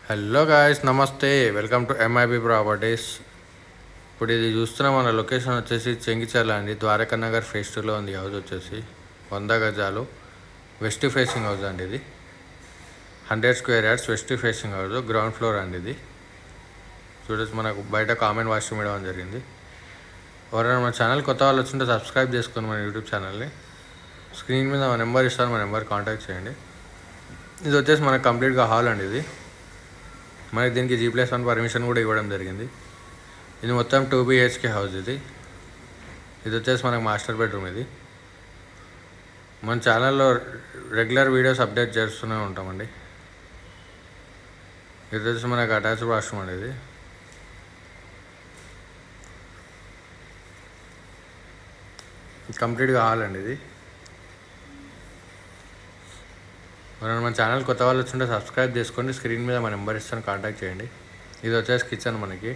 Hello guys, నమస్తే. Welcome to MIB properties. ఇప్పుడు ఇది చూస్తున్న మన లొకేషన్ వచ్చేసి చెంగిచర్ల అండి. ద్వారకా నగర్ ఫేస్ 2లో ఉంది. హౌస్ వచ్చేసి 100 గజాలు వెస్ట్ ఫేసింగ్ హౌస్ అండి. ఇది 100 square yards west facing house, ground floor అండి. ఇది చూడొచ్చు. మనకు బయట కామన్ వాష్రూమ్ ఇవ్వడం జరిగింది. ఎవరైనా మన ఛానల్ కొత్త వాళ్ళు వచ్చింటే సబ్స్క్రైబ్ చేసుకోండి మన యూట్యూబ్ ఛానల్ని. స్క్రీన్ మీద మా నెంబర్ ఇస్తాను, మా నెంబర్ కాంటాక్ట్ చేయండి. ఇది వచ్చేసి మనకు కంప్లీట్గా హాల్ అండి. ఇది మనకి దీనికి G+1 పర్మిషన్ కూడా ఇవ్వడం జరిగింది. ఇది మొత్తం 2 BHK హౌస్. ఇది వచ్చేసి మనకు మాస్టర్ బెడ్రూమ్. ఇది మన ఛానల్లో రెగ్యులర్ వీడియోస్ అప్డేట్ చేస్తూనే ఉంటామండి. ఇది వచ్చేసి మనకు అటాచ్డ్ వాష్రూమ్ అండి. ఇది కంప్లీట్గా హాల్ అండి. ఇది మన ఛానల్ కొత్త వాళ్ళు వచ్చింటే సబ్స్క్రైబ్ చేసుకోండి. స్క్రీన్ మీద మా నెంబర్ ఇస్తాను, కాంటాక్ట్ చేయండి. ఇది వచ్చేసి కిచెన్. మనకి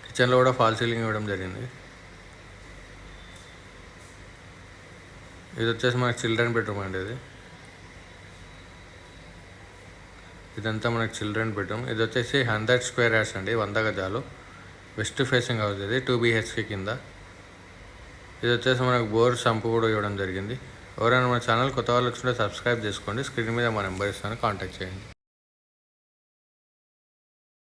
కిచెన్లో కూడా ఫాల్ సీలింగ్ ఇవ్వడం జరిగింది. ఇది వచ్చేసి మనకి చిల్డ్రన్ బెడ్రూమ్ అండి. ఇదంతా మనకి చిల్డ్రన్ బెడ్రూమ్. ఇది వచ్చేసి 100 స్క్వేర్ యార్డ్స్ అండి, 100 గజాలు వెస్ట్ ఫేసింగ్ హౌస్. ఇది 2 BHK కింద. ఇది వచ్చేసి మనకు బోర్ సంపు కూడా ఇవ్వడం జరిగింది. ఎవరైనా మన ఛానల్ కొత్త వాళ్ళు వచ్చింటే సబ్స్క్రైబ్ చేసుకోండి. స్క్రీన్ మీద మా నెంబర్ ఇస్తాను, కాంటాక్ట్ చేయండి.